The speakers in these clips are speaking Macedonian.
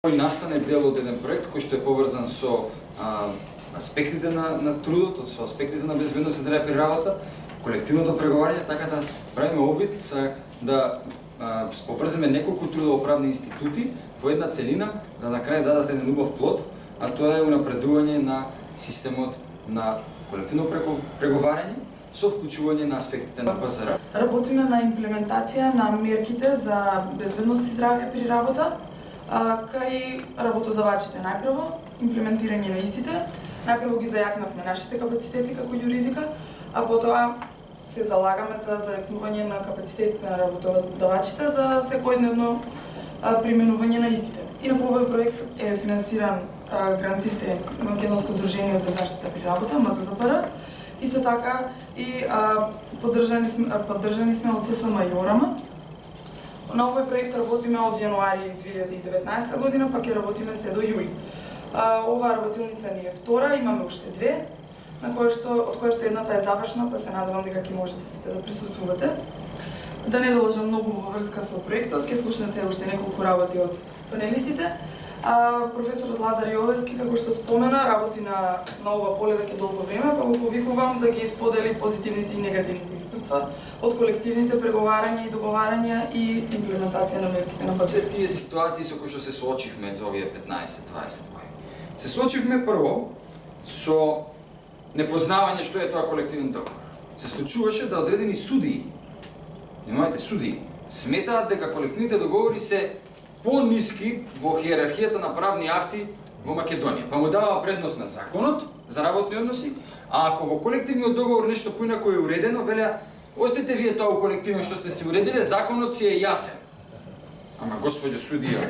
Кој настане дел од еден проект кој што е поврзан со аспектите на трудот, со аспектите на безбедност и здраве при работа, колективното преговарање, така да правиме обид да поврземе неколку трудово-правни институти во една целина, за да крај дадат еден убав плод, а тоа е унапредување на системот на колективно преговарање со вклучување на аспектите на ПЗР. Работиме на имплементација на мерките за безбедност и здравје при работа, кај работодавачите најпрво, имплементирање на истите, најпрво ги зајакнавме нашите капацитети како юридика, а потоа се залагаме за зајакнување на капацитетите на работодавачите за секојдневно применување на истите. Инаку овој проект е финансиран грантист е Македонско здружение за заштита при работа, МЗЗПР. Исто така и поддржани сме од ССМ и ОРАМ. На овој проект работиме од јануари 2019 година, па ќе работиме се до јули. Оваа работилница ни е втора, имаме уште две, од која што едната е завршна, па се надевам дека ќе можете сите да присуствувате. Да не доложам многу во врска со проектот, ќе слушнете уште неколку работи од панелистите. Професорот Лазар Јовевски, како што спомена, работи на ова поле веќе долго време, па го повикувам да ги сподели позитивните и негативните искуства од колективните преговарања и договарања и имплементација на мерките на ПЗР. Се тие ситуации со кои што се соочивме за овие 15-20 години. Се соочивме прво со непознавање што е тоа колективен договор. Се случуваше да одредени судии, внимавајте, судии, сметаат дека колективните договори се по-ниски во хиерархијата на правни акти во Македонија. Па му дава предност на законот за работни односи, а ако во колективниот договор нешто поинаку е уредено, велеа, остете вие тоа у колективно што сте си уредиле, законот си е јасен. Ама господјо судија,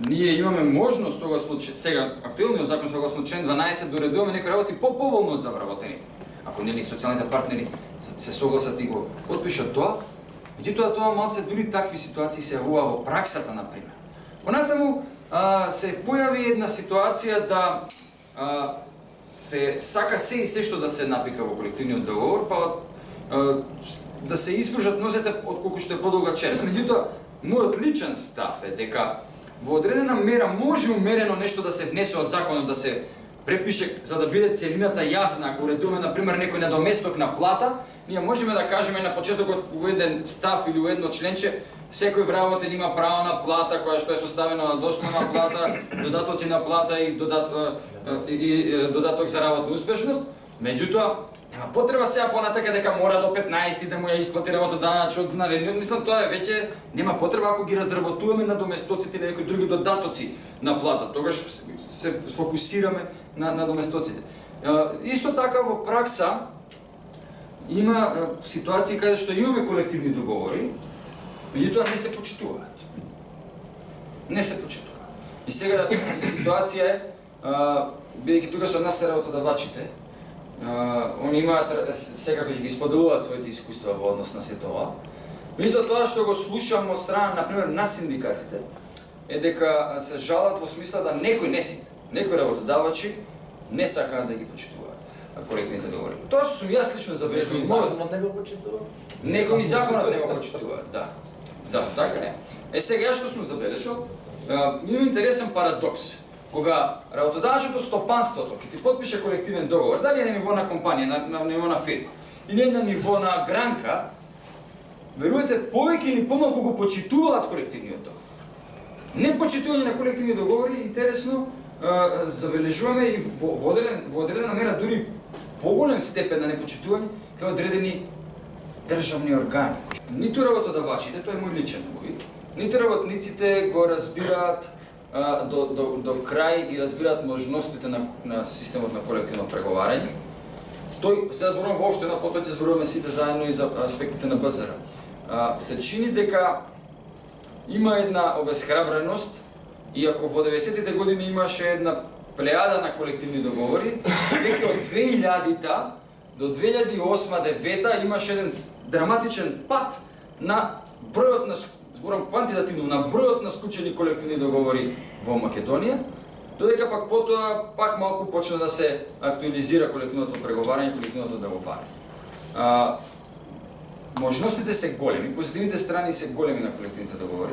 ние имаме можност со овој случај, сега актуелниот закон согласно член 12 доредуваме некои работи по-поволно за вработените. Ако нели социјалните партнери се согласат и го потпишат тоа, меѓутоа тоа малце дури такви ситуации се јавува во праксата на пример. Понатаму се појави една ситуација да се сака се и се што да се напика во колективниот договор, па да се испружат нозете отколку што е подолга черес. Меѓутоа, мојот личен став е дека во одредена мера може умерено нешто да се внесе од законот, да се препише за да биде целината јасна. Ако уредуваме на пример некој недоместок на плата, ние можеме да кажеме на почетокот во еден став или во едно членче секој вработен има право на плата која што е составена од основна плата, додатоци на плата и додаток за работна успешност. Меѓутоа, нема потреба сега понатака дека мора до 15 да му ја исплати работодавач од наредниот. Мислам тоа е веќе нема потреба ако ги разработуваме на доместоците или некои други додатоци на плата. Тогаш се фокусираме на доместоците. Исто така во пракса има ситуации каде што имаме колективни договори, меѓутоа не се почитуваат. Не се почитуваат. И сега ситуација е, бидејќи тука со нас се работодавачите, они имаат секако ќе ги споделуваат своите искуства во однос на се тоа. Меѓутоа тоа што го слушам од страна на пример на синдикатите е дека се жалат во смисла да некои работодавачи не сакаат да ги почитуваат колективните договори. Тоа што сум јас лично забележал. Некои законот не го почитува? Некои законот не го почитуваат, да. Да, така е. Сега јас што сум забележал, има интересен парадокс. Кога работодавачот од стопанството ќе ти потпише колективен договор, дали е на ниво на компанија, на ниво на фирма, или е на ниво на гранка, верувате, повеќе или помалку го почитуваат колективниот договор. Непочитување на колективни договори, интересно, забележуваме и во одредена мера дури поголем степен на непочитување кај одредени државни органи. Ниту работодавачите, тоа е мој личен увид, ниту работниците го разбираат до крај, ги разбираат можностите на системот на колективно преговарање. Тој, сега зборувам воопшто, една потоа ќе зборуваме сите заедно и за аспектите на ПЗР. Се чини дека има една обесхрабреност, иако во 90-тите години имаше една плејада на колективни договори, веќе од 2000-та до 2008-2009 имаше еден драматичен пат на бројот на, зборам квантитативно, на бројот на склучени колективни договори во Македонија, додека пак потоа пак малку почна да се актуализира колективното преговарање, колективното договарање. Можностите се големи, позитивните страни се големи на колективните договори,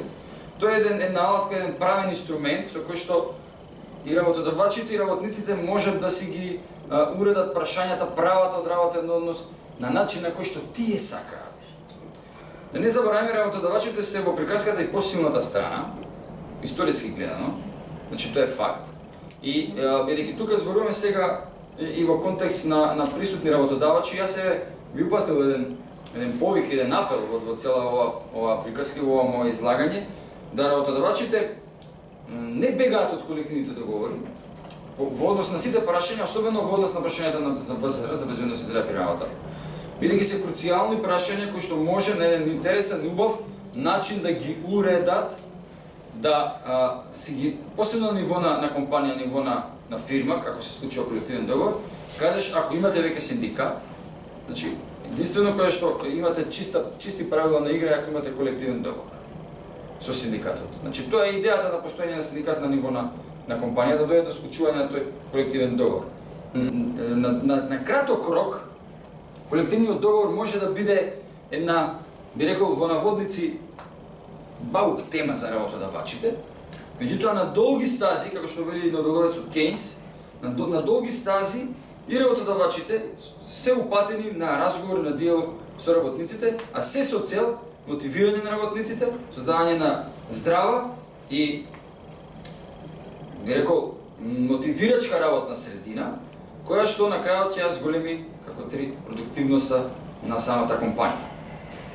Тоа е една алатка, еден правен инструмент со кој што и работодавачите и работниците можат да си ги уредат прашањата, правата од работен однос на начин на кој што тие сакаат. Да не забораваме, работодавачите се во приказката и посилната страна, историски гледано, значи тоа е факт. И бидејќи тука зборуваме сега и во контекст на присутни работодавачи, јас се би упатил еден повик, еден апел во цела ова приказка, во ова моје излагање, да работодавачите не бегаат од колективните договори во однос на сите прашања, особено во однос на прашањата за БЗР, за безбедност и здраве при работа. Бидејќи се круцијални прашања кои што може на еден интересен и убав начин да ги уредат, да си ги посебно на ниво на компанија, ниво на фирма, како се случува колективен договор, кадеш ако имате веќе синдикат, значи единствено кое што имате чисти правила на игра ако имате колективен договор со синдикатот. Значи тоа е идејата на постоење на синдикат на ниво на компанија, да дојде до склучување на тој колективен договор. На краток рок колективниот договор може да биде една, би рекол во наводници, баук тема за работодавачите, меѓутоа на долги стази, како што вели договорецот Кейнс, на долги стази и работодавачите се упатени на разговор, на диалог со работниците, а се со цел мотивирање на работниците, создавање на здрава и, би рекол, мотивирачка работна средина, која што на крајот ќе ја зголеми како три продуктивноста на самата компанија.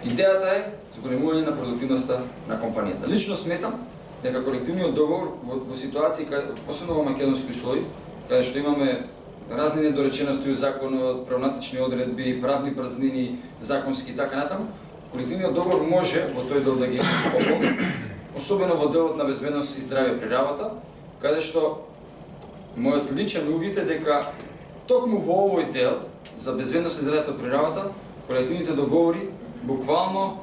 Идејата е зголемување на продуктивноста на компанијата. Лично сметам дека колективниот договор во ситуации, посебно во македонски услови, каде што имаме разни недоречености у законот, правнатични одредби, правни празнини, законски и така натаму, колективниот договор може во тој дел да ги помогне, особено во делот на безбедност и здравје при работа, каде што мојот личен увид е дека токму во овој дел за безбедност и здравјето при работа, колективните договори буквално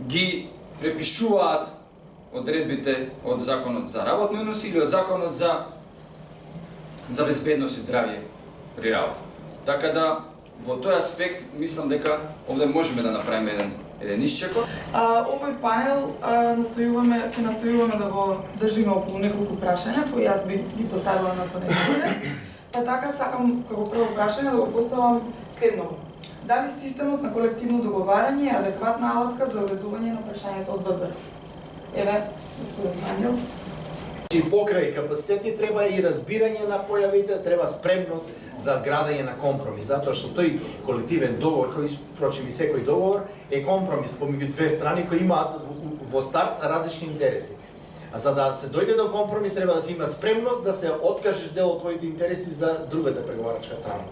ги препишуваат одредбите од законот за работни односи или од законот за безбедност и здравје при работа. Така да во тој аспект мислам дека овде можеме да направиме еден исчекор. Овој панел ќе настојуваме да го држиме околу неколку прашања кои јас би ги поставила на понеделник. Па така сакам како прво прашање да го поставам следното. Дали системот на колективно договарање е адекватна алатка за уредување на прашањето од БЗР? Еве, господин Ангел. И покрај капацитети треба и разбирање на појавите, треба спремност за градење на компромис, затоа што тој колективен договор, кој впрочем и секој договор, е компромис помеѓу две страни кои имаат во старт различни интереси. А за да се дојде до компромис треба да се има спремност да се откажеш дел од твоите интереси за другата преговарачка страна.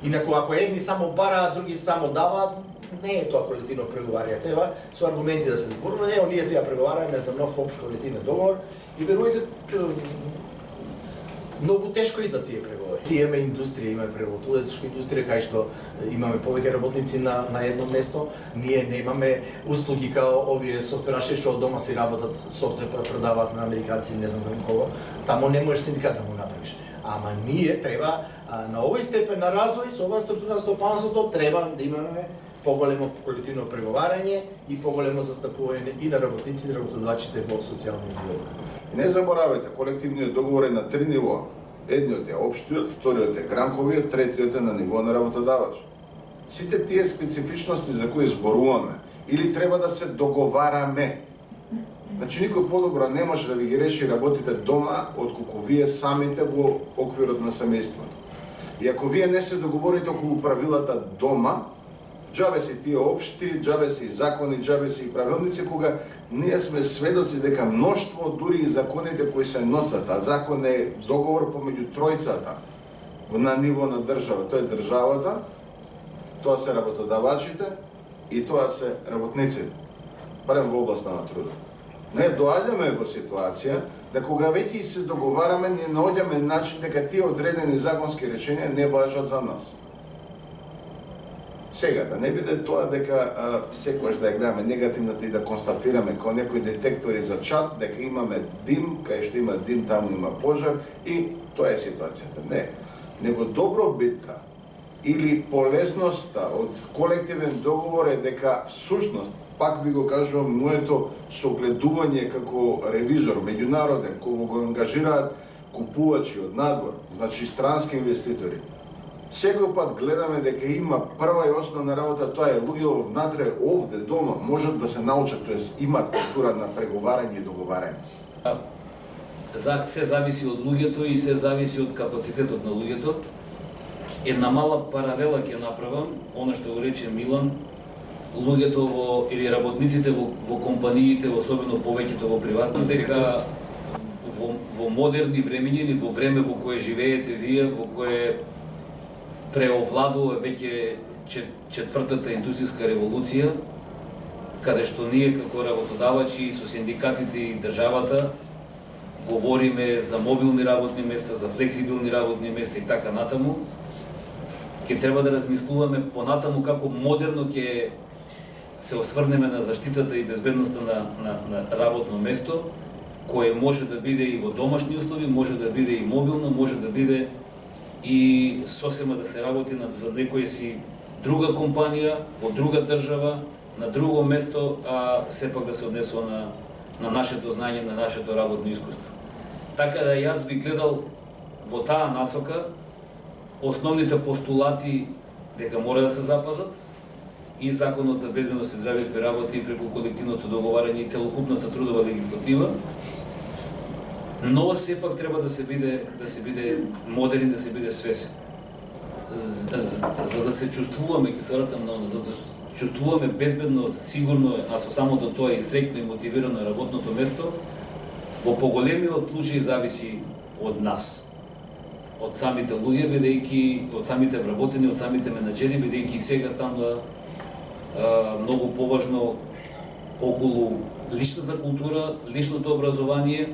Инаку ако едни само бараат, други само даваат, не е тоа колективно преговарање. Треба со аргументи да се зборува, ние сега преговараме за нов општ колективен договор и верувајте, многу тешко идат тие преговори. Имаме индустрија, имаме преработувачка индустрија кај што имаме повеќе работници на едно место. Ние немаме услуги као овие софтвераши што од дома си работат, софтвер продаваат на американци, не знам кого. Тамо не можеш синдикат да му направиш. Ама ние треба на овој степен на развој, со оваа структура на стопанството, треба да имаме поголемо колективно преговарање и поголемо застапување и на работниците и работодавачите во социјалниот диалог. Не заборавајте, колективниот договор е на три нивоа. Едниот е општиот, вториот е гранковиот, третиот е на ниво на работодавач. Сите тие специфичности за кои зборуваме или треба да се договараме. Значи никој подобро не може да ви ги реши работите дома отколку вие самите во оквирот на семејството. И ако вие не се договорите околу правилата дома, џабе се тие општи, џабе се и закони, џабе се и правилници, кога ние сме сведоци дека мноштво дури и законите кои се носат, а закон е договор помеѓу тројцата на ниво на држава, тоа е државата, тоа се работодавачите и тоа се работниците, барем во областа на трудот. Не доаѓаме во ситуација да кога веќе се договараме, ние наоѓаме начин дека тие одредени законски решенија не важат за нас. Сега, да не биде тоа дека секојаш да ја гледаме негативната и да констатираме као некои детектори за чад, дека имаме дим, кај што има дим, таму има пожар и тоа е ситуацијата. Не. Него добро битка или полезноста од колективен договор е дека всушност, пак ви го кажувам, моето согледување како ревизор меѓународен, кога го ангажираат купувачи од надвор, значи странски инвеститори. Секој пат гледаме дека има прва и основна работа, тоа е луѓе внатре, овде, дома, можат да се научат, тоест имат култура на преговарање и договарање. Се зависи од луѓето и се зависи од капацитетот на луѓето. Една мала паралела ќе направам, она што го рече Милан, луѓето или работниците во компаниите, особено повеќето во приватно, дека во модерни времења или во време во кое живеете вие, во кое преовладува веќе четвртата индустријска револуција, каде што ние како работодавачи со синдикатите и државата говориме за мобилни работни места, за флексибилни работни места и така натаму, ќе треба да размислуваме понатаму како модерно ќе се осврнеме на заштитата и безбедноста на работно место, кое може да биде и во домашни услови, може да биде и мобилно, може да биде и сосема да се работи за некоја си друга компанија, во друга држава, на друго место, а сепак да се однесува на нашето знаење, на нашето работно искуство. Така да јас би гледал во таа насока основните постулати дека мора да се запазат и Законот за безбедност и здравје при работа и преку колективното договарање и целокупната трудова легислатива, но сепак треба да се биде модерен, да се биде свесен. За да се чувствуваме, ќе се вратам на за да чувствуваме безбедно, сигурно, а со самото тоа и среќно и мотивирано работното место, во поголемиот случај зависи од нас, од самите луѓе, бидејќи од самите вработени, од самите менаџери, бидејќи сега станува многу поважно околу личната култура, личното образование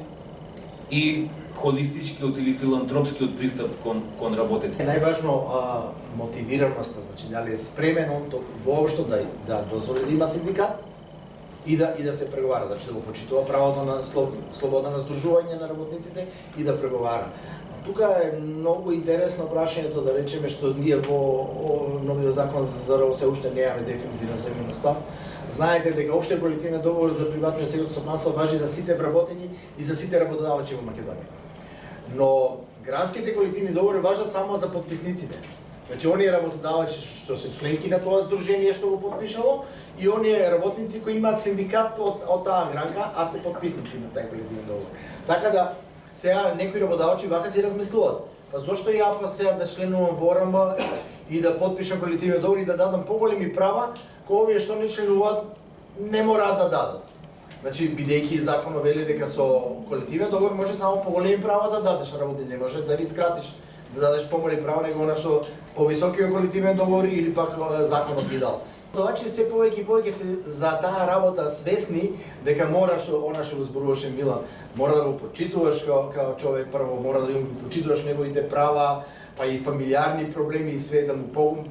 и холистичкиот или филантропскиот пристап кон работите. Најважно мотивираноста, значи дали е спремен он воопшто да дозволи да има синдикат и да се преговара, значи да го почитува правото на слобода на здружување на работниците и да преговара. Тука е многу интересно прашањето, да речеме, што ние во новиот закон за РОС се уште немаме дефинитивен семеен став. Знаете дека општиот колективен договор за приватно и секторно стопанство важи за сите вработени и за сите работодавачи во Македонија. Но гранските колективни договори важат само за подписниците. Значи, оние работодавачи што се членки на тоа здружение што го подпишало и оние работници кои имаат синдикат од таа гранка, а се подписници на тај колективен договор. Така да, сега некои работодавачи вака си размислуваат. Па зошто ја па сега да членувам во ОРМ и да подпишам колективен договор и да дадам поголеми права, кои овие што не членуваат не мораат да дадат. Значи, бидејќи законот вели дека со колективен договор може само поголеми права да дадеш на работниците, не може да ги скратиш, да дадеш помали права него она што повисокиот колективен договор или пак законот ги дал. Тоа че се повеќе и повеќе се за таа работа свесни дека мораш, она што го зборуваше Милан, мора да го почитуваш као човек прво, мора да го почитуваш неговите права, па и фамилиарни проблеми и све да му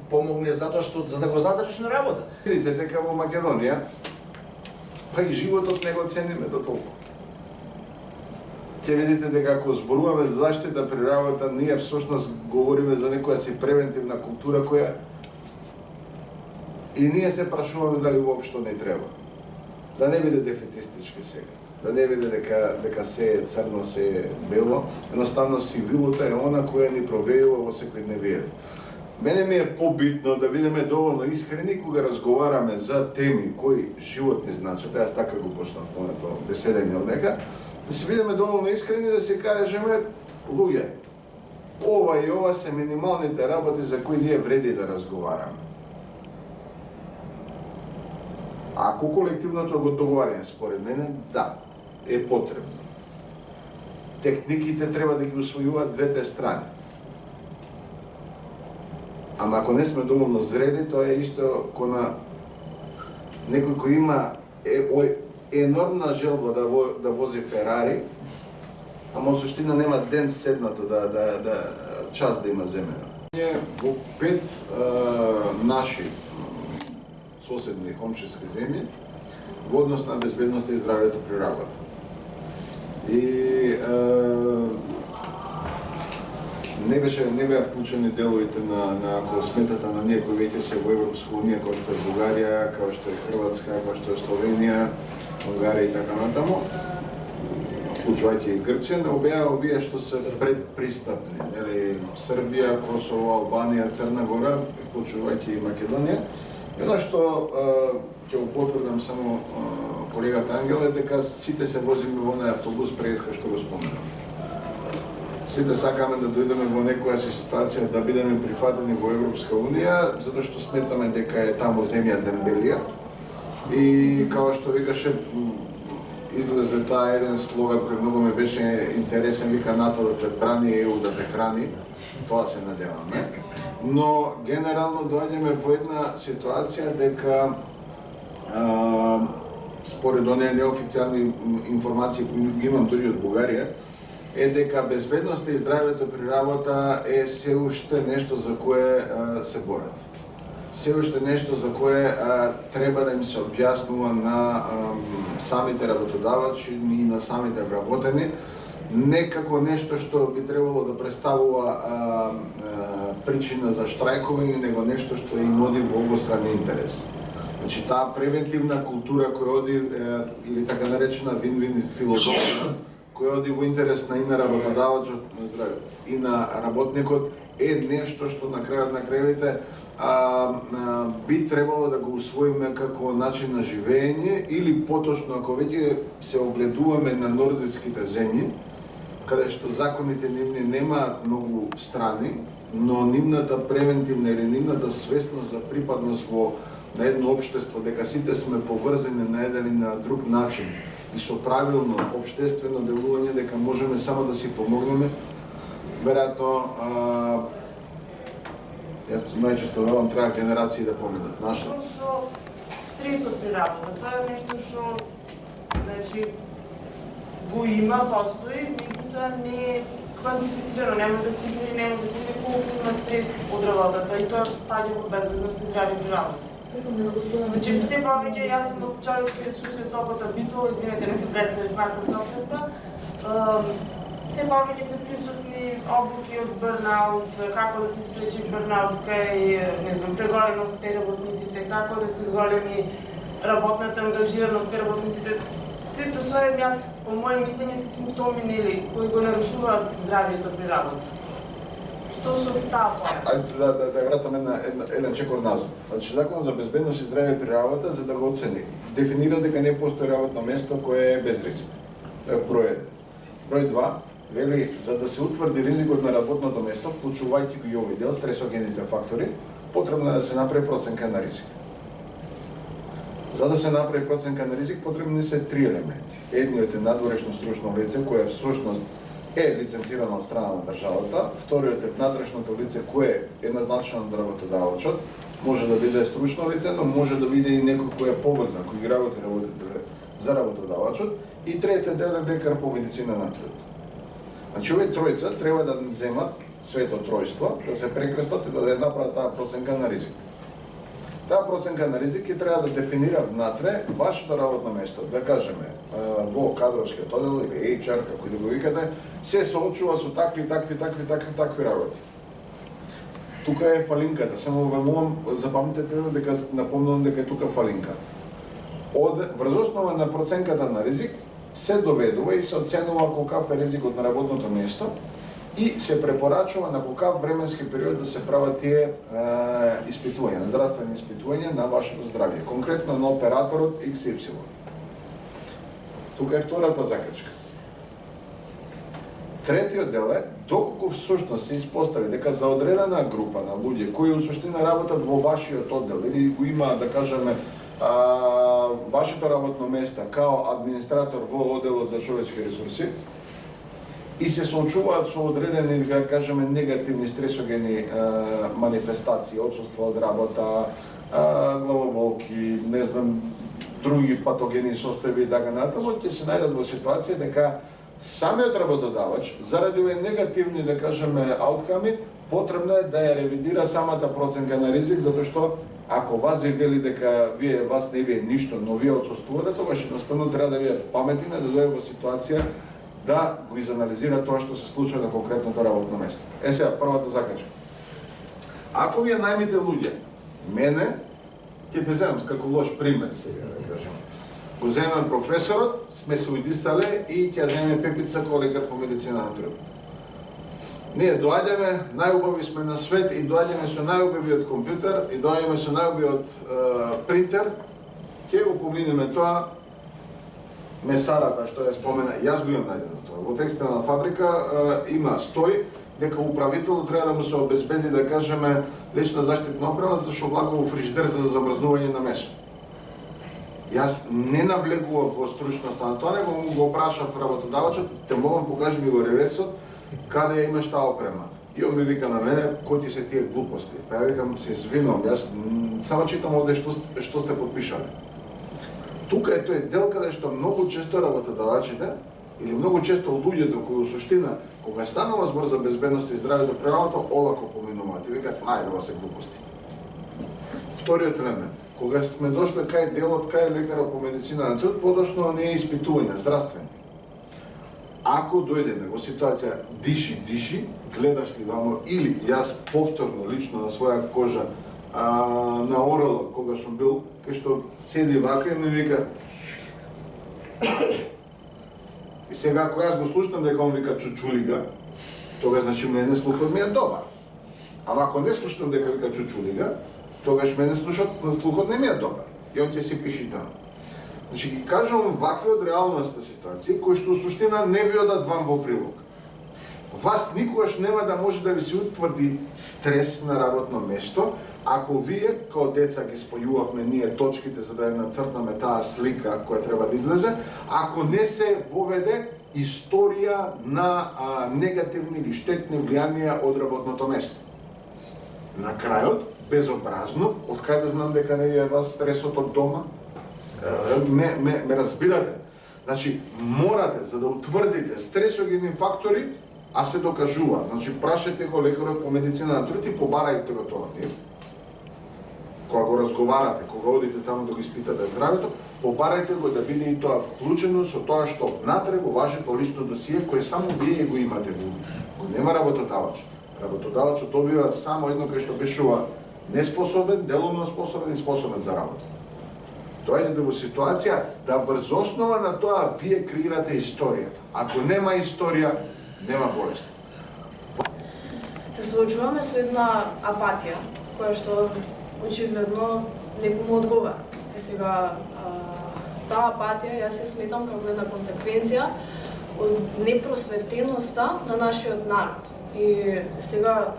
помогнеш затоа што за да го задржиш на работа. Видите дека во Македонија па и животот не го цениме до толку. Ќе видите дека ако зборуваме за заштита при работа, ние всушност говориме за некоја си превентивна култура која и ние се прашуваме дали воопшто не треба. Да не биде дефетистички сега. Да не биде дека се е црно, се е бело. Едноставно сивилото е она која ни провејува во секојдневието. Мене ми е побитно да бидеме доволно искрени кога разговараме за теми кои живот ни значат. Јас така го почнав понето беседење од дека. Да се бидеме доволно искрени да се кажеме, луѓе, ова и ова се минималните работи за кои ние вреди да разговараме. Ако колективното договарање според мене, да, е потребно. Техниките треба да ги усвојуваат двете страни. Ама ако не сме доволно зрели, тоа е исто кона некој кој има енормна желба да вози Ферари, ама во суштина нема ден седнато час да има земја. Во 5 наши соседни комшиски земји во однос на безбедноста и здравјето при работа. И не беа вклучени деловите на ако сметата на ние кои веќе се во Европска унија, како што е Бугарија, како што е Хрватска, како што е Словенија, Унгарија и така натаму, вклучувајќи и Грција, но беа овие што се предпристапни, нели Србија, Косово, Албанија, Црна Гора, вклучувајќи и Македонија. И она што ќе го потврдам само колегата Ангел е дека сите се возиме во онај автобус преска што го споменав. Сите сакаме да дојдеме во некоја ситуација да бидеме прифатени во Европска унија, затоа што сметаме дека е таму земја дембелија. И како што викаше, излезе таа еден слоган кој многу ме беше интересен, вика НАТО да те брани, ЕУ да те храни. Тоа се надеваме. Но генерално доаѓаме во една ситуација дека според оние неофицијални информации кои ги имам дури од Бугарија, е дека безбедноста и здравјето при работа е се уште нешто за кое се борат. Се уште нешто за кое треба да им се објаснува на самите работодавачи и на самите вработени, не како нешто што би требало да представува причина за штрајкови, него нешто што им оди во обостран интерес. Значи, таа превентивна култура која оди, или така наречена вин-вин филозофија, која оди во интерес на и на работодавачот, и на работникот, е нешто што на крајот на крајите би требало да го усвоиме како начин на живење, или поточно, ако веќе се огледуваме на нордиските земји, каде што законите нивни немаат многу страни, но нивната превентивна или нивната свесност за припадност на едно општество, дека сите сме поврзани на еден и на друг начин и со правилно општествено делување, дека можеме само да си помогнеме, веројатно јас најчесто велам треба генерации да поминат. Наша со стресот при работа, тоа е нешто што значи го има, постои, меѓутоа не е квантифицирано, нема да се измери, нема да се види колку има стрес од работата и тоа спаѓа во безбедност и здравје при работа. Значи, се повеќе, јас сум од човечки ресурси од Сопота Битола, извинете, не се представив Марта Сопеста, се повеќе се присутни обуки од бърнаут, како да се спречи бърнаут кај, не знам, прегореност кај работниците, како да се зголеми работната ангажираност кај работниците. Сето тоа јас, по моје мислење, се симптоми, нели, кои го нарушуваат здравјето при работа. Што со таа појава? Ајде да вратам еден чекор назад. Значи, Законот за безбедност и здравје при работа, за да го оцени, дефинира дека не постои работно место кое е без ризик. Тоа е број 1. Број 2, вели, за да се утврди ризикот на работното место, вклучувајќи го и овој дел, стресогените фактори, потребно е да се направи проценка на ризик. За да се направи проценка на ризик, потребни се 3 елементи. Едниот е надворешно стручно лице, кое всушност е лиценцирано од страна на државата, вториот е внатрешното лице кое е назначено од работодавачот, може да биде стручно лице, но може да биде и некој кој е поврзан, кој работи за работодавачот, и третиот е лекар по медицина на труд. Значи, овие тројца треба да земат свето тројство, да се прекрстат и да направат таа проценка на ризик. Таа проценка на ризик ќе треба да дефинира внатре вашето работно место, да кажеме, во кадровскиот оддел или HR, како и да го викате, се соочува со такви работи. Тука е фалинката, само ве молам, запамтете дека напомнам дека е тука фалинка. Врз основа на проценката на ризик се доведува и се оценува колкав е ризикот на работното место и се препорачува на колкав временски период да се прават тие испитувања, здравствени испитувања на вашето здравје, конкретно на операторот XY. Тука е втората закачка. Третиот дел е, доколку всушност се испостави дека за одредена група на луѓе кои у суштина работат во вашиот оддел или го има, да кажеме, вашето работно место као администратор во одделот за човечки ресурси и се соочуваат со одредени, да кажеме, негативни стресогени манифестации, отсуство од работа, главоболки, не знам, други патогени состојби и така натаму, ќе се најдат во ситуација дека самиот работодавач, заради овие негативни, да кажеме, аутками, потребно е да ја ревидира самата проценка на ризик, затоа што ако вас ви вели дека вас не ви е ништо, но вие отсуствувате, тогаш едноставно треба да вие паметни да дојде во ситуација да го изанализира тоа што се случува на конкретното работно место. Сега, првата закачка. Ако вие најмите луѓе, мене, ќе те земам како лош пример сега, да кажем. Го земам професорот, сме се уидисале и ќе земеме Пепица кој лекар по медицина на труд. Ние доаѓаме, најубави сме на свет и доаѓаме со најубавиот компјутер и доаѓаме со најубавиот принтер, ќе го поминеме тоа месарата што ја спомена, јас го имам најдено тоа. Во текстилна фабрика има стој дека управителот треба да му се обезбеди, да кажеме, лична заштитна опрема за да што влага во фрижидер за замрзнување на месо. Јас не навлегував во стручноста на тоа, него му го прашав работодавачот, те молам покажи ми го реверсот, каде ја имаш таа опрема. И он ми вика на мене, кои ти се тие глупости? Па ја викам, се извинувам, јас само читам овде што сте подпишале. Тука е тој дел каде што многу често работодавачите или многу често луѓето кои во суштина кога станува збор за безбедност и здравјето при работа, олако поминуваат и викаат, ајде ова се глупости. Вториот елемент, кога сме дошли кај делот, кај лекарот по медицина на труд, подошно не е испитување, здравствени. Ако дојдеме во ситуација диши, гледаш ли вамо, или јас повторно, лично на своја кожа, на Орел, кога сум бил, кај што седи вака и ми вика. И сега, ако јас го слушнам дека он вика чучулига, тога значи мене слухот ми е добар. Ама ако не слушнам дека вика чучулига, тогаш мене слухот не ми е добар. И он ќе си пиши таму. Значи ги кажувам вакви од реалноста ситуации, кои што суштина не ви одат вам во прилог. Вас никогаш нема да може да ви се утврди стрес на работно место, ако вие, као деца ги спојувавме ние точките за да ја нацртаме таа слика која треба да излезе, ако не се воведе историја на негативни или штетни влијанија од работното место. На крајот, безобразно, од кај да знам дека не ви е вас стресот од дома? Ме разбирате? Значи, морате, за да утврдите стресогени фактори, а се докажува. Значи, прашајте го лекарот по медицина на труд и побарајте го тоа. Кога го разговарате, кога одите таму да го испитате здравето, побарајте го да биде и тоа вклучено со тоа што внатре во вашето лично досие, кое само вие го имате во. Го нема работодавач. Работодавачот добива само едно кај што пишува неспособен, делумно способен и способен за работа. Доаѓате во ситуација да врз основа на тоа вие креирате историја. Ако нема историја, нема болест. Се случуваме со една апатија, која што очигледно некому одговара. И сега, таа апатија јас ја сметам како една консеквенција од непросветеноста на нашиот народ. И сега,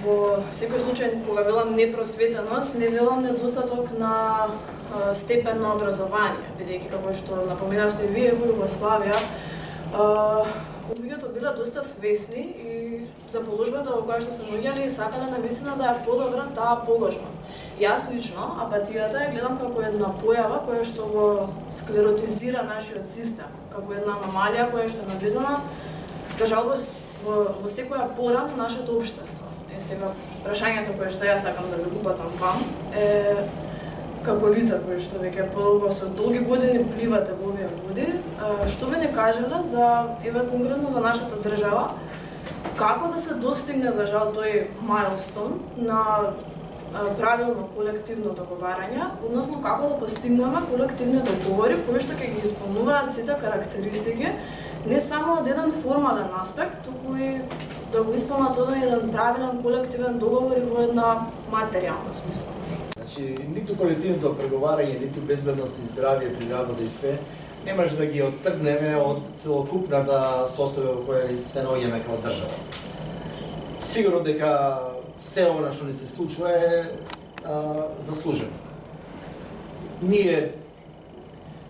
во секој случај, кога велам непросветеност, не велам недостаток на степен на образование, бидејќи како што напоменавте вие во Југославија, луѓето биле доста свесни и за положбата во која што се наоѓале и сакале навистина да ја подобрат таа положба. Јас лично апатијата ја гледам како една појава која што го склеротизира нашиот систем, како една аномалија која што е навлезена, за жалост, во секоја пора на нашето општество. Сега, прашањето кое што јас сакам да ви упатам вам е како лица кои што веќе подолго со долги години пливате во овие води, што ви не кажеле за, еве конкретно за нашата држава, како да се достигне за жал тој мајлстон на правилно колективно договарање, односно како да постигнеме колективни договори кои што ќе ги исполнуваат сите карактеристики, не само од еден формален аспект, туку и да го исполнат еден правилен колективен договор и во една материјална смисла. Значи, ниту колективното преговарање, ниту безбедност и здравје при работа и све, не може да ги оттргнеме од целокупната состојба во која се наоѓаме како држава. Сигурно дека се ова што ни се случува е заслужено. Ние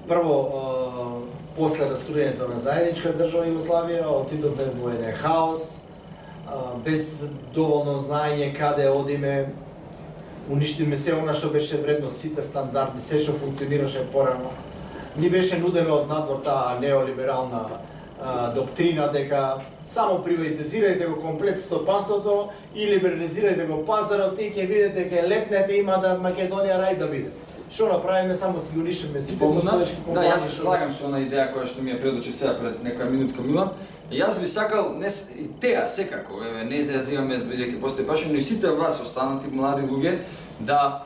прво после раструјањето на заедничка држава Југославија отидовме во еден хаос, без доволно знаење каде одиме, уништиме се она што беше вредно, сите стандарди, се што функционираше порано. Ни беше нудено од надвор таа неолиберална доктрина дека само приватизирајте го комплет стопанството и либерализирајте го пазарот и ќе видите ќе летнете, има да Македонија рај да биде. Што направиме, само си ги унишиме сите Помна? постоечки Да, компании. јас се слагам со она идеја која што ми ја предочи сега пред нека минутка Милан. Јас би сакал и теа секако, еве не зајазиваме бидејќи постои пашен, но и сите вас останати млади луѓе да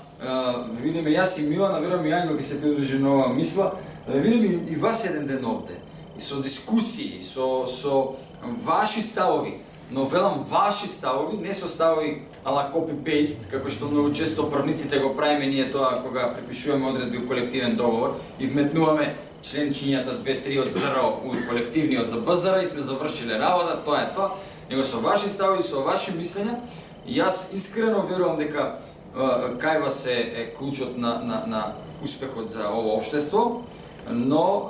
видиме јас и Милан, верувам и Ангел ќе се придружи на оваа мисла, да видиме и вас еден ден овде. И со дискусии, со ваши ставови, но велам ваши ставови, не со ставови ала copy-paste, како што многу често правниците го правиме ние тоа кога препишуваме одредби у колективен договор и вметнуваме членчињата 2-3 од ЗРО у колективниот за БЗР и сме завршиле работа, тоа е тоа, него со ваши ставови, со ваши мислења, јас искрено верувам дека кај вас е клучот на успехот за ово општество, но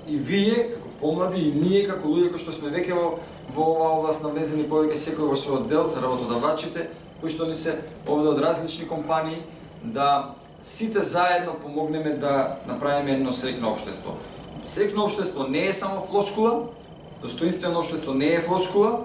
и вие како помлади и ние како луѓе кои што сме веќе во оваа област навлезени повеќе секој во својот дел, работодавачите кои што ни се овде од различни компании, да сите заедно помогнеме да направиме едно среќно општество. Среќно општество не е само флоскула, достоинствено општество не е флоскула,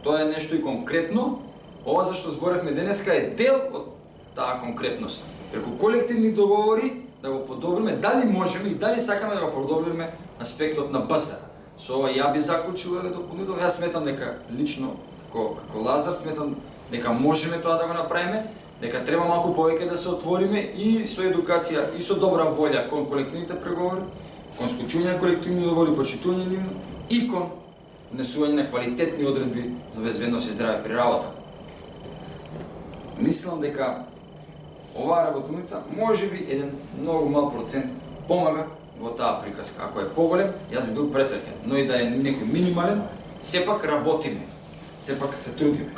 тоа е нешто и конкретно. Ова за што зборевме денеска е дел од таа конкретност. Преку колективни договори да го подобриме, дали можеме и дали сакаме да го подобриме аспектот на БСР. Со ова ја би заклучил еве дополнително. Јас сметам дека лично како Лазар сметам дека можеме тоа да го направиме, дека треба малку повеќе да се отвориме и со едукација и со добра волја кон колективните преговори, кон склучување на колективни договори, почитување нивно и кон внесување на квалитетни одредби за безбедност и здраве при работа. Мислам дека оваа работилница можеби еден многу мал процент помага во таа приказка. Ако е поголем, јас би бил пресреќен, но и да е некој минимален, сепак работиме, сепак се трудиме.